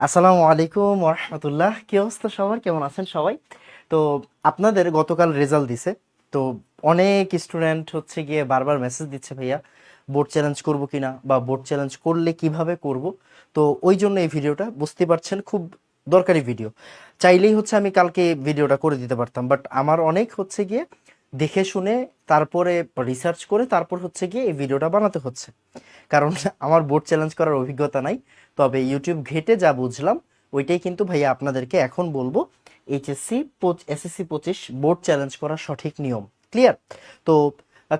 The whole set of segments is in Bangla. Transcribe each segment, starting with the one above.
আসসালামু আলাইকুম ওরহামতুল্লাহ। কি অবস্থা সবার, কেমন আছেন সবাই? তো আপনাদের গতকাল রেজাল্ট দিছে। তো অনেক স্টুডেন্ট হচ্ছে গিয়ে বারবার মেসেজ দিচ্ছে, ভাইয়া বোর্ড চ্যালেঞ্জ করব কিনা বা বোর্ড চ্যালেঞ্জ করলে কিভাবে করব। তো ওই জন্য এই ভিডিওটা, বুঝতে পারছেন, খুব দরকারি ভিডিও। চাইলেই হচ্ছে আমি কালকে ভিডিওটা করে দিতে পারতাম, বাট আমার অনেক হচ্ছে গিয়ে দেখে শুনে, তারপরে রিসার্চ করে, তারপর হচ্ছে গিয়ে এই ভিডিওটা বানাতে হচ্ছে। কারণ আমার বোর্ড চ্যালেঞ্জ করার অভিজ্ঞতা নাই। তবে ইউটিউব ঘেটে যা বুঝলাম ওইটাই কিন্তু ভাইয়া আপনাদেরকে এখন বলবো। এইচএসসি এসএসসি 25 বোর্ড চ্যালেঞ্জ করার সঠিক নিয়ম ক্লিয়ার। তো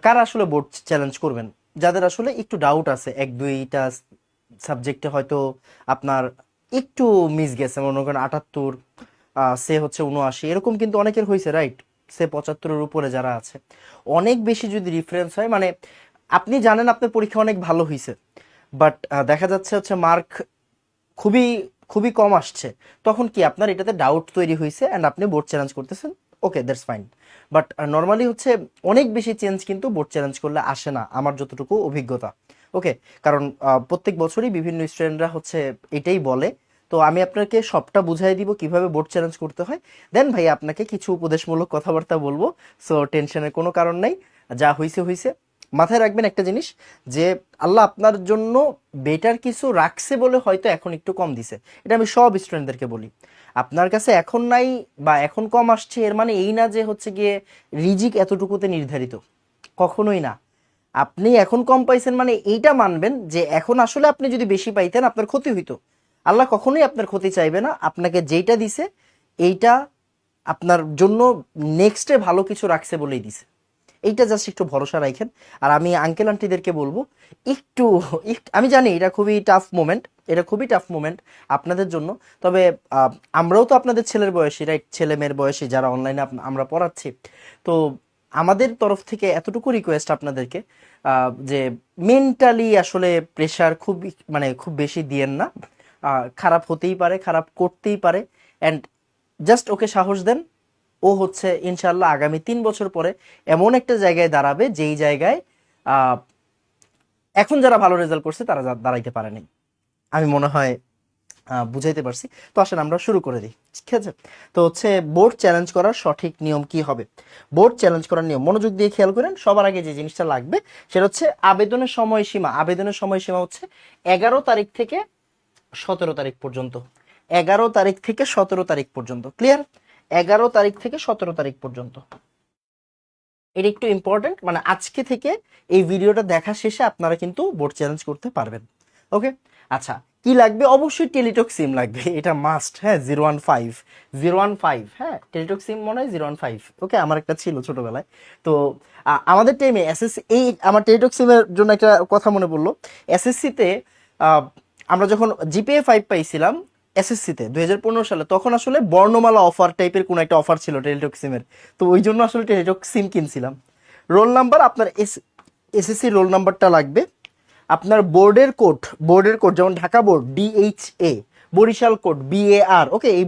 কারা আসলে বোর্ড চ্যালেঞ্জ করবেন? যাদের আসলে একটু ডাউট আছে, এক দুইটা সাবজেক্টে হয়তো আপনার একটু মিস গেছে, মনে করেন 78, সে হচ্ছে 79, এরকম কিন্তু অনেকের হয়েছে, রাইট? সে 75-এর উপরে যারা আছে, অনেক বেশি যদি রিফারেন্স হয়, মানে আপনি জানেন আপনার পরীক্ষা অনেক ভালো হয়েছে, বাট দেখা যাচ্ছে হচ্ছে মার্ক খুবই খুবই কম আসছে, তখন কি আপনার এটাতে ডাউট তৈরি হয়েছে অ্যান্ড আপনি বোর্ড চ্যালেঞ্জ করতেছেন। ওকে, দ্যাটস ফাইন। বাট নর্মালি হচ্ছে অনেক বেশি চেঞ্জ কিন্তু বোর্ড চ্যালেঞ্জ করলে আসে না, আমার যতটুকু অভিজ্ঞতা। ওকে, কারণ প্রত্যেক বছরই বিভিন্ন স্টুডেন্টরা হচ্ছে এটাই বলে। তো আমি আপনাকে সবটা বুঝাই দিব কিভাবে বোর্ড চ্যালেঞ্জ করতে হয়। দেন ভাই আপনাকে কিছু উপদেশমূলক কথাবার্তা বলবো। সো টেনশনের কোনো কারণ নাই, যা হইছে হইছে। মাথায় রাখবেন একটা জিনিস, যে আল্লাহ আপনার জন্য বেটার কিছু রাখছে বলে হয়তো এখন একটু কম দিছে। এটা আমি সব স্টুডেন্টদেরকে বলি। আপনার কাছে এখন নাই বা এখন কম আসছে, এর মানে এই না যে হচ্ছে গিয়ে রিজিক এতটুকুতে নির্ধারিত। কখনোই না। আপনি এখন কম পাইছেন মানে এইটা মানবেন যে এখন আসলে আপনি যদি বেশি পাইতেন আপনার ক্ষতি হইতো। আল্লাহ কখনোই আপনার ক্ষতি চাইবে না, আপনাকে যেইটা দিছে এইটা আপনার জন্য নেক্সটে ভালো কিছু রাখছে বলেই দিছে। এইটা জাস্ট একটু ভরসা রাখেন। আর আমি আঙ্কেল আন্টিদেরকে বলবো, একটু আমি জানি এটা খুবই টাফ মোমেন্ট, এটা খুবই টাফ মোমেন্ট আপনাদের জন্য। তবে আমরাও তো আপনাদের ছেলের বয়সী, রাইট? ছেলে মেয়ের বয়সী যারা অনলাইনে আমরা পড়াচ্ছি। তো আমাদের তরফ থেকে এতটুকু রিকোয়েস্ট আপনাদেরকে, যে মেন্টালি আসলে প্রেশার খুব, মানে খুব বেশি দিয়েন না। খারাপ হতেই পারে, খারাপ করতেই পারে, অ্যান্ড জাস্ট ওকে সাহস দেন। ও হচ্ছে ইনশাল্লাহ আগামী 3 বছর পরে এমন একটা জায়গায় দাঁড়াবে যেই জায়গায় আহ, এখন যারা ভালো রেজাল্ট করছে তারা দাঁড়াইতে পারেনি। আমি মনে হয় বুঝাইতে পারছি। তো আসেন আমরা শুরু করে দিই, ঠিক আছে? তো হচ্ছে বোর্ড চ্যালেঞ্জ করার সঠিক নিয়ম কি হবে। বোর্ড চ্যালেঞ্জ করার নিয়ম মনোযোগ দিয়ে খেয়াল করেন। সবার আগে যে জিনিসটা লাগবে সেটা হচ্ছে আবেদনের সময়সীমা। আবেদনের সময়সীমা হচ্ছে 11 তারিখ থেকে 17 তারিখ পর্যন্ত। 11 তারিখ থেকে 17 তারিখ পর্যন্ত, ক্লিয়ার? 11 তারিখ থেকে 17 তারিখ পর্যন্ত, এটা একটু ইম্পর্টেন্ট। মানে আজকে থেকে এই ভিডিওটা দেখা শেষে আপনারা কিন্তু বোর্ড চ্যালেঞ্জ করতে পারবেন। ওকে, আচ্ছা, কি লাগবে? অবশ্যই টেলিটক সিম লাগবে, এটা মাস্ট। হ্যাঁ, 015, 015, হ্যাঁ টেলিটক সিম মনে হয় 015। ওকে, আমার একটা ছিল ছোটবেলায়। তো আমাদের টাইমে এসএসসি, এই আমার টেলিটক সিমের জন্য একটা কথা মনে পড়লো। এসএসসিতে আমরা যখন জিপিএ 5 পাইছিলাম, এসএসসিতে 2015 সালে, তখন আসলে বর্ণমালা অফার টাইপের কোনো একটা অফার ছিল টেলিটক সিমের। তো ওই জন্য আসলে টেলিটক সিম কিনছিলাম। রোল নাম্বার, আপনার এসএসসি রোল নাম্বারটা লাগবে। আপনার বোর্ডের কোড যেমন Dhaka board DHA, Barishal code BAR, okay, এই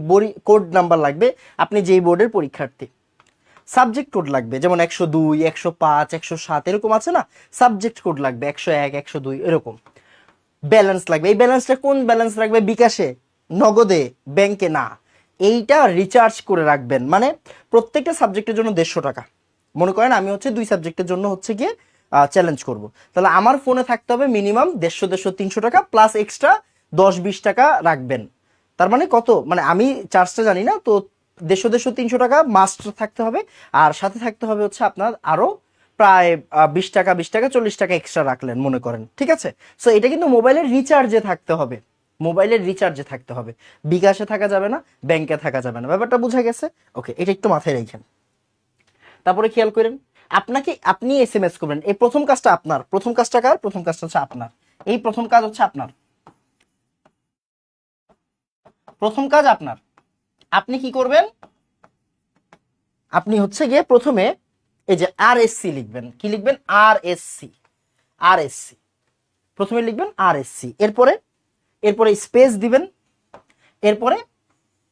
কোড নাম্বার লাগবে আপনি যেই বোর্ডের পরীক্ষার্থী। সাবজেক্ট কোড লাগবে, যেমন 102, 105, 107 এরকম আছে না, সাবজেক্ট কোড লাগবে 101, 102 এরকম। ব্যালেন্স লাগবে। এই ব্যালেন্সটা কোন ব্যালেন্স রাখবে? বিকাশে, নগদে, ব্যাংকে না। এইটা রিচার্জ করে রাখবেন। মানে প্রত্যেকটা সাবজেক্টের জন্য 150 টাকা। মনে করেন আমি হচ্ছে 2 সাবজেক্টের জন্য হচ্ছে গিয়ে চ্যালেঞ্জ করব, তাহলে আমার ফোনে থাকতে হবে মিনিমাম 150, 300 টাকা, প্লাস এক্সট্রা 10-20 টাকা রাখবেন। তার মানে কত, মানে আমি চার্জটা জানি না, তো 150, 300 টাকা মাস্ট থাকতে হবে। আর সাথে থাকতে হবে হচ্ছে আপনার আরো প্রায় 20 টাকা, 20 টাকা, 40 টাকা এক্সট্রা রাখলেন মনে করেন, ঠিক আছে? সো এটা কিন্তু মোবাইলের রিচার্জে থাকতে হবে, মোবাইলের রিচার্জে থাকতে হবে। বিকাশে থাকা যাবে না, ব্যাংকে থাকা যাবে না। ব্যাপারটা বোঝা গেছে? ওকে, এটা একটু মাথায় রাখেন। তারপরে খেয়াল করেন, আপনি এসএমএস করবেন। এই প্রথম কাজটা আপনার। প্রথম কাজটা কার? প্রথম কাজটা হচ্ছে আপনার। এই প্রথম কাজ হচ্ছে আপনার, প্রথম কাজ আপনার। আপনি কি করবেন? আপনি হচ্ছে গিয়ে প্রথমে এই যে RSC লিখবেন। কি লিখবেন? RSC, RSC, প্রথমে লিখবেন RSC। এরপরে এরপরে স্পেস দিবেন। এরপরে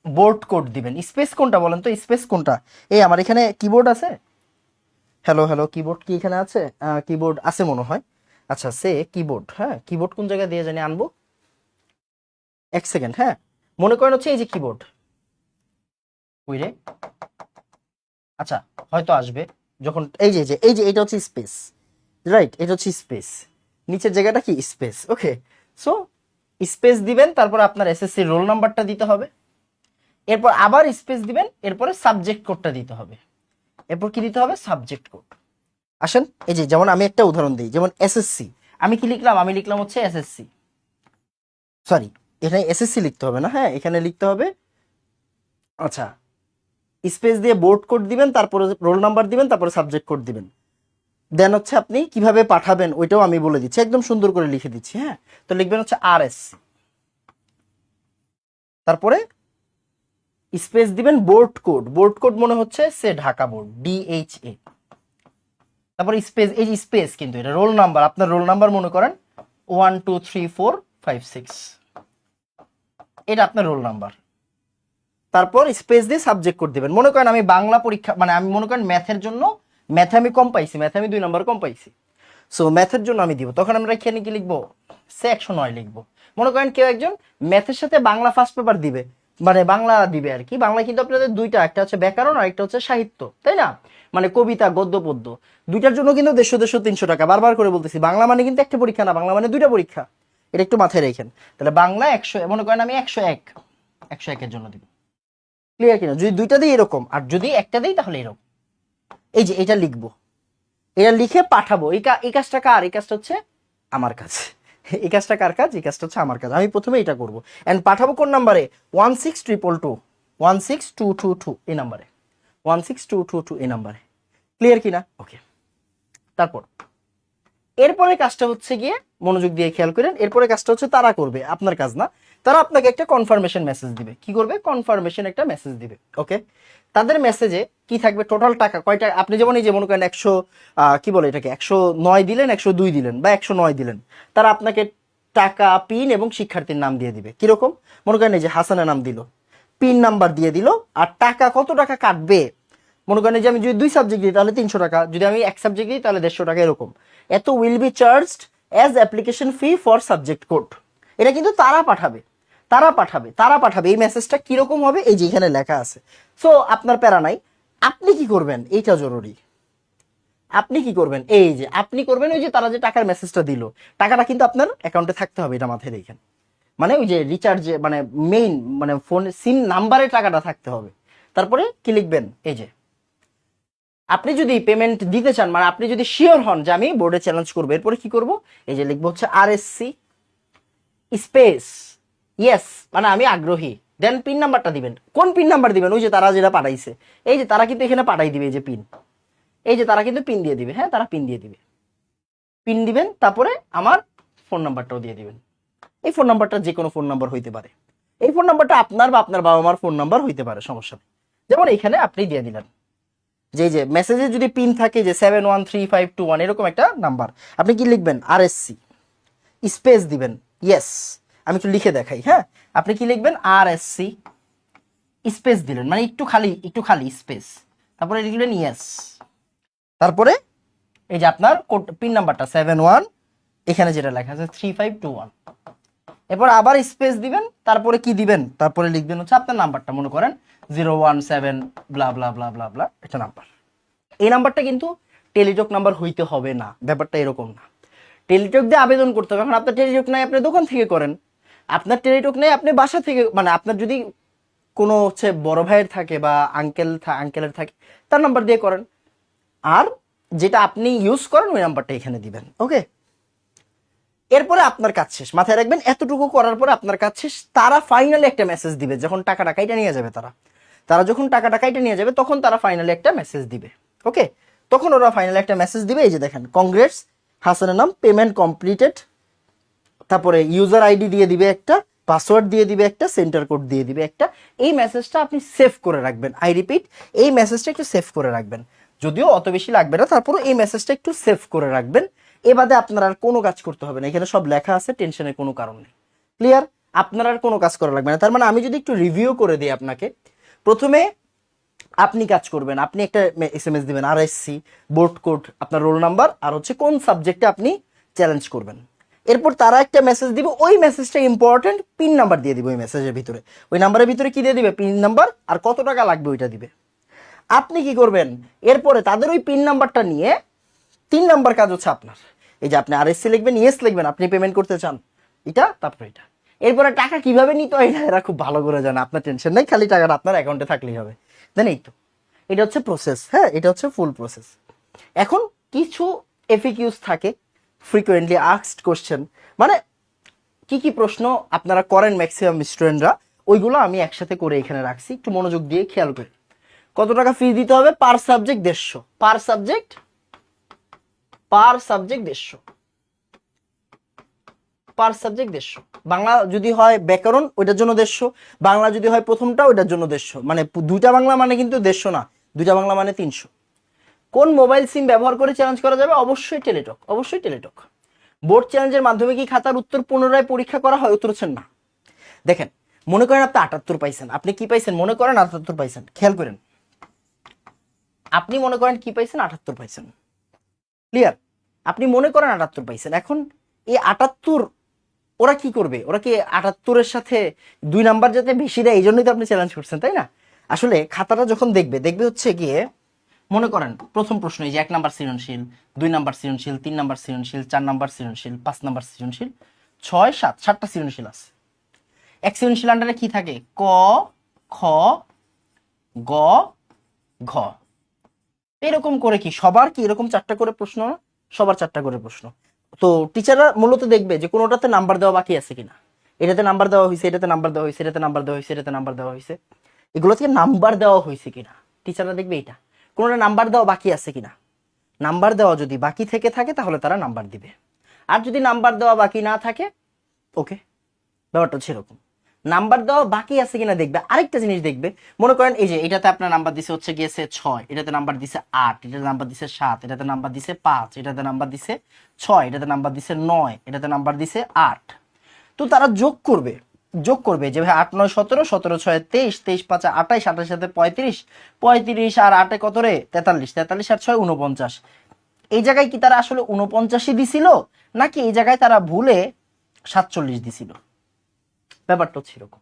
বোর্ড কোড দিবেন। স্পেস কোনটা বলেন তো? স্পেস কোনটা? এই আমার এখানে কিবোর্ড আছে। হ্যালো হ্যালো, কিবোর্ড কি এখানে আছে? কিবোর্ড আছে মনে হয়। আচ্ছা, সে কিবোর্ড, হ্যাঁ কিবোর্ড কোন জায়গায় দিয়ে জানি আনবো। 1 সেকেন্ড, হ্যাঁ। মনে করেন হচ্ছে এই যে কিবোর্ড, বুঝলে, আচ্ছা হয়তো আসবে যখন এই যে এটা হচ্ছে স্পেস, রাইট, এটা হচ্ছে স্পেস, নিচের জায়গাটা কি স্পেস। ওকে, সো স্পেস দিবেন, তারপর আপনার এসএসসি রোল নাম্বারটা দিতে হবে, এরপর আবার স্পেস দিবেন, এরপরে সাবজেক্ট কোডটা দিতে হবে, এরপর কি দিতে হবে, সাবজেক্ট কোড। আসেন এই যে যেমন আমি একটা উদাহরণ দিই, যেমন এসএসসি, আমি কি লিখলাম, আমি লিখলাম হচ্ছে এসএসসি, সরি এখানে এসএসসি লিখতে হবে না, হ্যাঁ এখানে লিখতে হবে, আচ্ছা স্পেস দিয়ে বোর্ড কোড দিবেন, তারপরে রোল নাম্বার দিবেন, তারপরে সাবজেক্ট কোড দিবেন, দেন হচ্ছে আপনি কিভাবে পাঠাবেন ওইটাও আমি বলে দিচ্ছি, একদম সুন্দর করে লিখে দিচ্ছি। হ্যাঁ, তো লিখবেন হচ্ছে আরএসসি, তারপরে স্পেস দিবেন বোর্ড কোড, বোর্ড কোড মনে হচ্ছে সে ঢাকা বোর্ড, DHA, তারপর স্পেস, এই যে স্পেস কিন্তু এটা রোল নাম্বার, আপনার রোল নাম্বার মনে করেন 1 2 3 4 5 6, এটা আপনার রোল নাম্বার, তারপর স্পেস দিয়ে সাবজেক্ট কোড দিবেন। মনে করেন আমি বাংলা পরীক্ষা, মানে আমি মনে করেন ম্যাথের জন্য, ম্যাথে আমি কম পাইছি, ম্যাথে আমি 2 নাম্বার কম পাইছি, সো ম্যাথের জন্য আমি দিব, তখন আমরা এখানে কি লিখবো, সে 109 লিখবো। মনে করেন কেউ একজন ম্যাথের সাথে বাংলা ফার্স্ট পেপার দিবে, মানে বাংলা দিবে আর কি, বাংলা কিন্তু আপনাদের দুইটা, একটা হচ্ছে ব্যাকরণ আর একটা হচ্ছে সাহিত্য, তাই না, মানে কবিতা গদ্য পদ্য, দুইটার জন্য কিন্তু 150-150 টাকা, বারবার করে বলতেছি, বাংলা মানে কিন্তু একটা পরীক্ষা না, বাংলা মানে দুইটা পরীক্ষা, এটা একটু মাথায় রেখেন। তাহলে বাংলা 100, মনে করেন আমি 101 এর জন্য দিব, ক্লিয়ার কিনা, যদি দুইটা দিই এরকম, আর যদি একটা দিই তাহলে এরকম, এই যে এটা লিখবো, এটা লিখে পাঠাবো, এই কাজটা কার, এই কাজটা হচ্ছে আমার কাজ, এই কাজটা কার কাজ, এই কাজটা হচ্ছে আমার কাজ, আমি প্রথমে এটা করব, এন্ড পাঠাবো কোন নাম্বারে, 16222 এই নাম্বারে, 16222 এই নাম্বারে, ক্লিয়ার কিনা, ওকে। তারপর এরপরে কাজটা হচ্ছে গিয়ে মনোযোগ দিয়ে খেয়াল করেন, এরপরে কাজটা হচ্ছে তারা করবে, আপনার কাজ না, তারা আপনাকে একটা কনফার্মেশন মেসেজ দিবে, কি করবে, কনফার্মেশন একটা মেসেজ দিবে, ওকে। তাদের মেসেজে কি থাকবে, টোটাল টাকা কয়টা, আপনি যেমন এই যে মনে করেন 100 কি বলে এটাকে, 109 দিলেন, 102 দিলেন বা 109 দিলেন, তারা আপনাকে টাকা, পিন এবং শিক্ষার্থীর নাম দিয়ে দিবে, কিরকম, মনে করেন এই যে হাসানের নাম দিল, পিন নাম্বার দিয়ে দিল, আর টাকা কত টাকা কাটবে, মনে করেন যে আমি যদি 2 সাবজেক্ট দিই তাহলে 300 টাকা, যদি আমি 1 সাবজেক্ট দিই তাহলে 150 টাকা, এরকম, এত will be charged as application fee for subject code. এটা কিন্তু তারা পাঠাবে এই মেসেজটা কিরকম হবে, এই যে এখানে লেখা আছে, সো আপনার প্যারা নাই, আপনি কি করবেন, এইটা জরুরি, আপনি কি করবেন, এই যে আপনি করবেন ওই যে তারা যে টাকার মেসেজটা দিল, টাকাটা কিন্তু আপনার অ্যাকাউন্টে থাকতে হবে, এটা মাথায় রেখেন, মানে ওই যে রিচার্জে, মানে মেইন, মানে ফোন সিম নাম্বারে টাকাটা থাকতে হবে। তারপরে কি লিখবেন, এই যে আপনি যদি পেমেন্ট দিতে চান, মানে আপনি যদি শিওর হন যে আমি বোর্ডে চ্যালেঞ্জ করবো, এরপরে কি করব, এই যে লিখবো হচ্ছে আরএসসি স্পেস ইয়েস, মানে আমি আগ্রহী, দেন পিন নাম্বারটা দিবেন, কোন পিন নাম্বার দিবেন, ওই যে তারা যেটা পাঠাইছে, এই যে তারা কিন্তু এখানে পাঠাই দিবে, এই যে পিন, এই যে তারা কিন্তু পিন দিয়ে দিবে, হ্যাঁ তারা পিন দিয়ে দিবে, পিন দিবেন, তারপরে আমার ফোন নাম্বারটাও দিয়ে দিবেন, এই ফোন নাম্বারটা যে কোনো ফোন নাম্বার হইতে পারে, এই ফোন নাম্বারটা আপনার বা আপনার বাবা মার ফোন নাম্বার হইতে পারে, সমস্যা নেই, যেমন এখানে আপনি দিয়ে দিলেন, যে মেসেজে যদি পিন থাকে যে 713521 এরকম একটা নাম্বার, আপনি কি লিখবেন, আরএসসি স্পেস দিবেন ইয়েস, আমি একটু লিখে দেখাই, হ্যাঁ আপনি কি লিখবেন, আরএসসি স্পেস দিলেন, মানে একটু খালি স্পেস, তারপরে লিখলেন ইয়েস, তারপরে এই যে আপনার কোড পিন নাম্বারটা 71, এখানে যেটা লেখা আছে 3521, এরপর আবার স্পেস দিবেন, তারপরে কি দিবেন, তারপরে লিখবেন হচ্ছে আপনার নাম্বারটা, মনে করেন 017 ব্লা ব্লা ব্লা ব্লা ব্লা, এটা নাম্বার, এই নাম্বারটা কিন্তু টেলিটক নাম্বার হইতে হবে না, ব্যাপারটা এরকম না, টেলিটক দিয়ে আবেদন করতে হবে, এখন আপনার টেলিটক নাই, আপনি দোকান থেকে করেন, আপনার টেলিটক নেই, আপনি বাসা থেকে, মানে আপনার যদি কোনো হচ্ছে বড় ভাইয়ের থাকে বা আঙ্কেলের থাকে, তার নাম্বার দিয়ে করেন, আর যেটা আপনি ইউজ করেন ওই নাম্বারটা এখানে দিবেন, ওকে। এরপরে আপনার কাজ শেষ, মাথায় রাখবেন, এতটুকু করার পরে আপনার কাজ শেষ, তারা ফাইনালি একটা মেসেজ দিবে, যখন টাকাটা কাইটা নিয়ে যাবে, তারা যখন টাকাটা কাইটা নিয়ে যাবে, তখন তারা ফাইনালি একটা মেসেজ দিবে, ওকে। তখন ওরা ফাইনালি একটা মেসেজ দিবে, এই যে দেখেন, কংগ্রেটস হাসানের নাম, পেমেন্ট কমপ্লিটেড, তারপরে ইউজার আইডি দিয়ে দিবে একটা, পাসওয়ার্ড দিয়ে দিবে একটা, সেন্টার কোড দিয়ে দিবে একটা, এই মেসেজটা আপনি সেভ করে রাখবেন, আই রিপিট, এই মেসেজটা একটু সেভ করে রাখবেন, যদিও অত বেশি লাগবে না, তারপরে এই মেসেজটা একটু সেভ করে রাখবেন, এ বাদে আপনার আর কোনো কাজ করতে হবে না, এখানে সব লেখা আছে, টেনশনের কোনো কারণ নেই, ক্লিয়ার, আপনার আর কোনো কাজ করা লাগবে না। তার মানে আমি যদি একটু রিভিউ করে দিই আপনাকে, প্রথমে আপনি কাজ করবেন, আপনি একটা এসএমএস দিবেন, আরএসসি বোর্ড কোড, আপনার রোল নাম্বার, আর হচ্ছে কোন সাবজেক্টে আপনি চ্যালেঞ্জ করবেন, এরপর তারা একটা মেসেজ দিবে, ওই মেসেজটা ইম্পর্টেন্ট, পিন নাম্বার দিয়ে দিবে ওই মেসেজের ভিতরে, ওই নাম্বারের ভিতরে কি দিয়ে দিবে, পিন নাম্বার, আর কত টাকা লাগবে ওইটা দিবে। আপনি কি করবেন, এরপরে তাদের ওই পিন নাম্বারটা নিয়ে 3 নাম্বার কাজ হচ্ছে আপনার, এই যে আপনি আরএসসি লিখবেন, ইয়েস লিখবেন, আপনি পেমেন্ট করতে চান, এটা তারপর এটা। এরপরে টাকা কিভাবে নিতে হয় এটা এরা খুব ভালো করে জানে, আপনার টেনশন নাই, খালি টাকাটা আপনার অ্যাকাউন্টে থাকলেই হবে। দেন এই তো, এটা হচ্ছে প্রসেস। হ্যাঁ, এটা হচ্ছে ফুল প্রসেস। এখন কিছু এফিকিউজ থাকে, ফ্রিকোয়েন্টলি আস্কড কোশ্চেন, মানে কি কি প্রশ্ন আপনারা করেন ম্যাক্সিমাম স্টুডেন্টরা, ওইগুলো আমি একসাথে করে এখানে রাখছি, একটু মনোযোগ দিয়ে খেয়াল করি। কত টাকা ফি দিতে হবে, পার সাবজেক্ট 150, পার সাবজেক্ট 150, পার সাবজেক্ট 150। বাংলা যদি হয় ব্যাকরণ, ওইটার জন্য 150, বাংলা যদি হয় প্রথমটা, ওইটার জন্য 150, মানে দুইটা বাংলা মানে কিন্তু 150 না, দুইটা বাংলা মানে 300। কোন মোবাইল সিম ব্যবহার করে চ্যালেঞ্জ করা যাবে, অবশ্যই টেলিটক, অবশ্যই টেলিটক। বোর্ড চ্যালেঞ্জের মাধ্যমে কি খাতার উত্তর পুনরায় পরীক্ষা করা হয়, উত্তর হচ্ছেন না। দেখেন, মনে করেন আপনি 78 পাইছেন, আপনি কি পাইছেন, মনে করেন 78 পাইছেন, খেয়াল করেন, আপনি মনে করেন কি পাইছেন, 78 পাইছেন, ক্লিয়ার, আপনি মনে করেন 78 পাইছেন। এখন এই 78, ওরা কি করবে, ওরা কি 78-এর সাথে 2 নাম্বার যাতে বেশি দেয় এই জন্যই তো আপনি চ্যালেঞ্জ করছেন, তাই না? আসলে খাতাটা যখন দেখবে, দেখবে হচ্ছে গিয়ে, মনে করেন প্রথম প্রশ্ন, এই যে 1 নাম্বার সৃজনশীল, 2 নাম্বার সৃজনশীল, 3 নাম্বার সৃজনশীল, 4 নাম্বার সৃজনশীল, 5 নাম্বার সৃজনশীল, 6, 7, 7টা সৃজনশীল আছে। এক সৃজনশীল আন্ডারে কি থাকে, ক, খ, গ, ঘ, এরকম করে কি সবার কি এরকম 4টা করে প্রশ্ন, সবার 4টা করে প্রশ্ন। তো টিচাররা মূলত দেখবে যে কোনোটাতে নাম্বার দেওয়া বাকি আছে কিনা, এটাতে নাম্বার দেওয়া হয়েছে, এটাতে নাম্বার দেওয়া হয়েছে, এটাতে নাম্বার দেওয়া হয়েছে, এটাতে নাম্বার দেওয়া হয়েছে, এগুলো থেকে নাম্বার দেওয়া হয়েছে কিনা টিচাররা দেখবে, এটা কোনোটা নাম্বার দেওয়া বাকি আছে কিনা। নাম্বার দেওয়া যদি বাকি থেকে থাকে তাহলে তারা নাম্বার দিবে, আর যদি নাম্বার দেওয়া বাকি না থাকে, ওকে, ব্যাপারটা হচ্ছে এরকম। নাম্বার দেওয়া বাকি আছে কিনা দেখবে। আরেকটা জিনিস দেখবে, মনে করেন এই যে এটাতে আপনার নাম্বার দিছে হচ্ছে গিয়েছে 6, এটাতে নাম্বার দিছে 8, এটাতে নাম্বার দিছে 7, এটাতে নাম্বার দিছে 5, এটাতে নাম্বার দিছে 6, এটাতে নাম্বার দিছে 9, এটাতে নাম্বার দিছে 8। তো তারা যোগ করবে, যোগ করবে যে ভাই 8, 9, 17, 17, 6, 23, 23, 5, 28, 28 সাথে 35, 35 আর 8 কত রে, 43, 43 আর 6, 49। এই জায়গায় কি তারা আসলে 49ই দিছিল, নাকি এই জায়গায় তারা ভুলে 47 দিছিল, ব্যাপারটা হচ্ছে এরকম।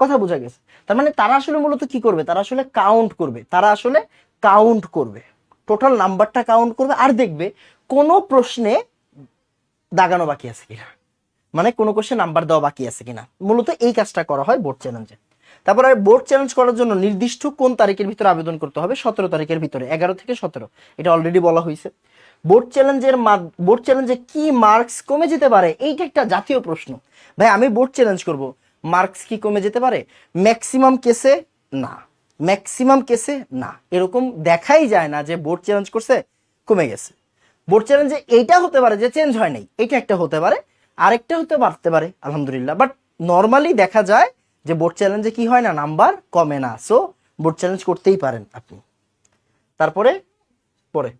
কথা বোঝা গেছে? তার মানে তারা আসলে মূলত কি করবে, তারা আসলে কাউন্ট করবে, তারা আসলে কাউন্ট করবে, টোটাল নাম্বারটা কাউন্ট করবে, আর দেখবে কোনো প্রশ্নে দাগানো বাকি আছে কিনা, মানে কোনো কোশ্চেন নাম্বার দেওয়া বাকি আছে কিনা। মূলত এই কাজটা করা হয় বোর্ড চ্যালেঞ্জে। তারপর আর বোর্ড চ্যালেঞ্জ করার জন্য নির্দিষ্ট কোন তারিখের ভিতরে আবেদন করতে হবে, 17 তারিখের ভিতরে, 11 থেকে 17, এটা অলরেডি বলা হয়েছে। বোর্ড চ্যালেঞ্জে কি মার্কস কমে যেতে পারে, এইটা একটা জাতীয় প্রশ্ন। ভাই আমি বোর্ড চ্যালেঞ্জ করব, মার্কস কি কমে যেতে পারে? ম্যাক্সিমাম কেসে না, ম্যাক্সিমাম কেসে না, এরকম দেখাই যায় না যে বোর্ড চ্যালেঞ্জ করছে কমে গেছে। বোর্ড চ্যালেঞ্জে এইটা হতে পারে যে চেঞ্জ হয় নাই, এটা একটা হতে পারে, আরেকটা হতে পারতে পারে, আলহামদুলিল্লাহ, বাট নর্মালি দেখা যায় যে বোর্ড চ্যালেঞ্জে কি হয় না, নাম্বার কমে না। সো বোর্ড চ্যালেঞ্জ করতেই পারেন আপনি। তারপরে পরে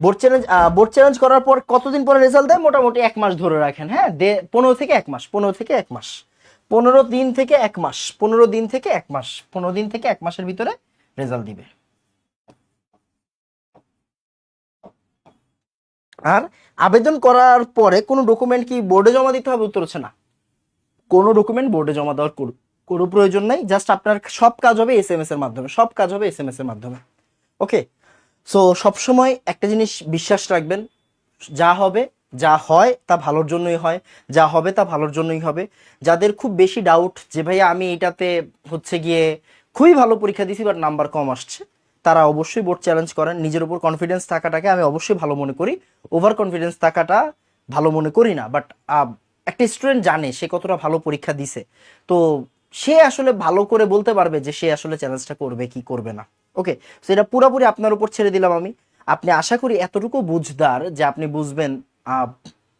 বোর্ড চ্যালেঞ্জ করার পর কতদিন পরে রেজাল্ট দেয়, মোটামুটি 1 মাস ধরে রাখেন। হ্যাঁ, 15 থেকে 1 মাস, 15 থেকে 1 মাস, 15 দিন থেকে 1 মাস, 15 দিন থেকে 1 মাস, 15 দিন থেকে 1 মাসের ভিতরে রেজাল্ট দিবে। আর আবেদন করার পরে কোনো ডকুমেন্ট কি বোর্ডে জমা দিতে হবে, উত্তর হচ্ছে না, কোনো ডকুমেন্ট বোর্ডে জমা দেওয়ার কোনো প্রয়োজন নাই। জাস্ট আপনার সব কাজ হবে এসএমএস এর মাধ্যমে, সব কাজ হবে এসএমএস এর মাধ্যমে। ওকে, সো সবসময় একটা জিনিস বিশ্বাস রাখবেন, যা হবে, যা হয় তা ভালোর জন্যই হয়, যা হবে তা ভালোর জন্যই হবে। যাদের খুব বেশি ডাউট যে ভাইয়া আমি এটাতে হচ্ছে গিয়ে খুবই ভালো পরীক্ষা দিছি বাট নাম্বার কম আসছে, তারা অবশ্যই বোর্ড চ্যালেঞ্জ করেন। নিজের উপর কনফিডেন্স থাকাটাকে আমি অবশ্যই ভালো মনে করি, ওভার কনফিডেন্স থাকাটা ভালো মনে করি না। বাট একটা স্টুডেন্ট জানে সে কতটা ভালো পরীক্ষা দিছে, তো সে আসলে ভালো করে বলতে পারবে যে সে আসলে চ্যালেঞ্জটা করবে কি করবে না। ওকে, সেটা পুরোপুরি আপনার উপর ছেড়ে দিলাম আমি। আপনি আশা করি এতটুকু বুঝদার যে আপনি বুঝবেন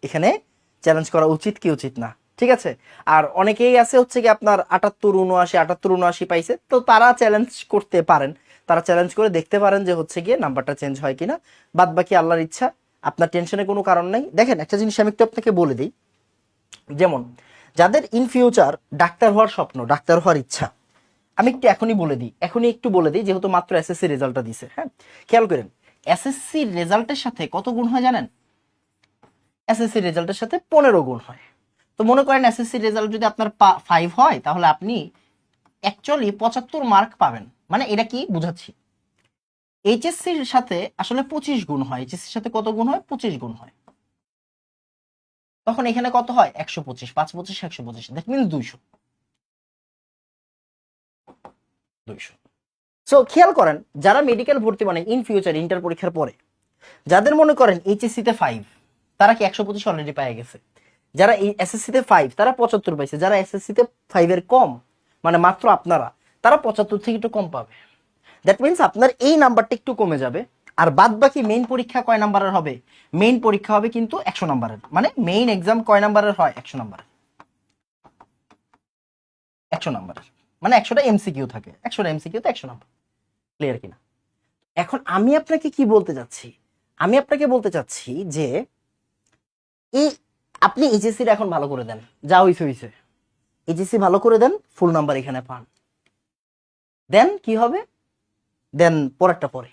এখানে চ্যালেঞ্জ করা উচিত কি উচিত না, ঠিক আছে? আর অনেকেই আছে হচ্ছে কি আপনার 78, 79, 78, 79 পাইছে, তো তারা চ্যালেঞ্জ করতে পারেন, তারা চ্যালেঞ্জ করে দেখতে পারেন যে হচ্ছে গিয়ে নাম্বারটা চেঞ্জ হয় কিনা। বাদ বাকি আল্লাহর ইচ্ছা, আপনার টেনশনের কোনো কারণ নাই। দেখেন একটা জিনিস আমি একটু আপনাকে বলে দিই, যেমন যাদের ইন ফিউচার ডাক্তার হওয়ার স্বপ্ন, ডাক্তার হওয়ার ইচ্ছা, আমি একটু এখনই একটু বলে দিই, যেহেতু মাত্র এসএসসি রেজাল্টটা দিছে। হ্যাঁ, খেয়াল করেন, এসএসসি রেজাল্টের সাথে কত গুণ হয় জানেন? এসএসসি রেজাল্টের সাথে 15 গুণ হয়। তো মনে করেন এসএসসি রেজাল্ট যদি আপনার 5 হয়, তাহলে আপনি অ্যাকচুয়ালি 75 মার্ক পাবেন। মানে এটা কি বুঝাচ্ছি, এইচএসসির সাথে আসলে 25 গুণ হয়। এইচএসসির সাথে কত গুণ হয়? 25 গুণ হয়। তখন এখানে কত হয়? 125, 5 25 125, দ্যাট মিনস 200। সো খেয়াল করেন, যারা মেডিকেল ভর্তি মানে ইন ফিউচার ইন্টার পরীক্ষার পরে যাদের মনে করেন এইচএসসি তে 5, তারা কি 125 অলরেডি পেয়ে গেছে। যারা এই এসএসসি তে 5, তারা 75 পাইছে। যারা এসএসসি তে 5 এর কম, মানে মাত্র আপনারা, তারা 75 থেকে একটু কম পাবে। দ্যাট মিনস আপনার এই নাম্বারটা একটু কমে যাবে। আর বাদ বাকি মেইন পরীক্ষা কয় নাম্বারের হবে? মেইন পরীক্ষা হবে কিন্তু 100 নাম্বারের। মানে মেইন এক্সাম কয় নাম্বারের হয়? 100 নাম্বারের। 100 নাম্বারের মানে 100টা এমসিকিউ থাকে। 100টা এমসিকিউ তে 100 নাম্বার। ক্লিয়ার কিনা? এখন আমি আপনাকে কি বলতে চাচ্ছি, আমি আপনাকে বলতে চাচ্ছি যে এই আপনি এইচএসসি এখন ভালো করে দেন, যা হইছে হইছে। এইচএসসি ভালো করে দেন, ফুল নাম্বার এখানে পান। দেন কি হবে? দেন পরেরটা পরে,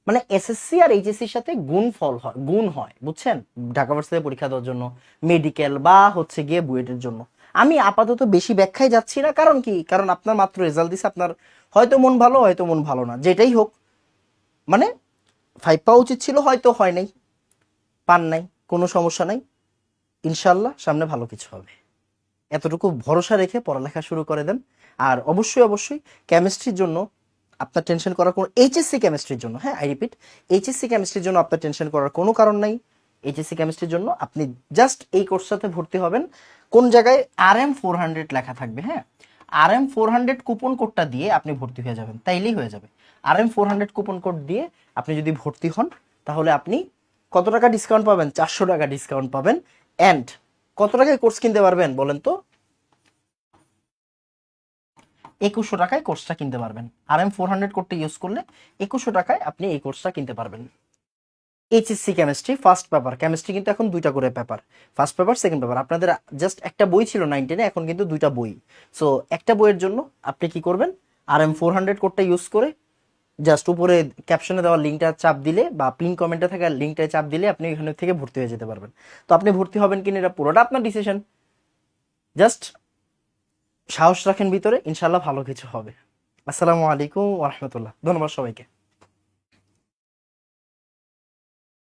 মানে এসএসসি আর এইচএসসির সাথে গুণ হয়, বুঝছেন? ঢাকা ভার্সিটিতে পরীক্ষা দেওয়ার জন্য, মেডিকেল বা হচ্ছে গিয়ে বুয়েটের জন্য। আমি আপাতত বেশি ব্যাখ্যায় যাচ্ছি না, কারণ কি, কারণ আপনার মাত্র রেজাল্ট দিছে, আপনার হয়তো মন ভালো, হয়তো মন ভালো না, যেটাই হোক, মানে 5 পাওয়া উচিত ছিল, হয়তো হয় নাই, পান নাই, কোনো সমস্যা নাই। ইনশাল্লাহ সামনে ভালো কিছু হবে, এতটুকু ভরসা রেখে পড়ালেখা শুরু করে দেন। আর অবশ্যই অবশ্যই কেমিস্ট্রির জন্য আপনার টেনশন করার কোনো, এইচএসসি কেমিস্ট্রির জন্য, হ্যাঁ আই রিপিট, এইচএসসি কেমিস্ট্রির জন্য আপনার টেনশন করার কোনো কারণ নাই। এইচএসসি কেমিস্ট্রির জন্য আপনি জাস্ট এই কোর্সটাতে ভর্তি হবেন। কোন জায়গায় RM400 লেখা থাকবে, হ্যাঁ, RM400 কুপন কোডটা দিয়ে আপনি ভর্তি হয়ে যাবেন, তাইলেই হয়ে যাবে। RM400 কুপন কোড দিয়ে আপনি যদি ভর্তি হন, তাহলে আপনি কত টাকা ডিসকাউন্ট পাবেন? 400 টাকা ডিসকাউন্ট পাবেন। অ্যান্ড কত টাকায় কোর্স কিনতে পারবেন বলেন তো? 2100 টাকায় কোর্সটা কিনতে পারবেন। RM400 কোডটা ইউজ করলে 2100 টাকায় আপনি এই কোর্সটা কিনতে পারবেন। HSC chemistry first paper, chemistry কিন্তু এখন 2টা করে paper, first paper second paper. আপনাদের জাস্ট একটা বই ছিল 9-10-এ, এখন কিন্তু 2টা বই। সো একটা বইয়ের জন্য আপনি কি করবেন? RM400 কোডটা ইউজ করে জাস্ট উপরে ক্যাপশনে দেওয়া লিঙ্কটা চাপ দিলে বা পিন কমেন্টে থাকা লিঙ্কটা চাপ দিলে আপনি এখানে থেকে ভর্তি হয়ে যেতে পারবেন। তো আপনি ভর্তি হবেন কিনা এটা পুরোটা আপনার ডিসিশন। জাস্ট সাহস রাখেন ভিতরে, ইনশাল্লাহ ভালো কিছু হবে। আসসালামু আলাইকুম ওয়া রাহমাতুল্লাহ। ধন্যবাদ সবাইকে।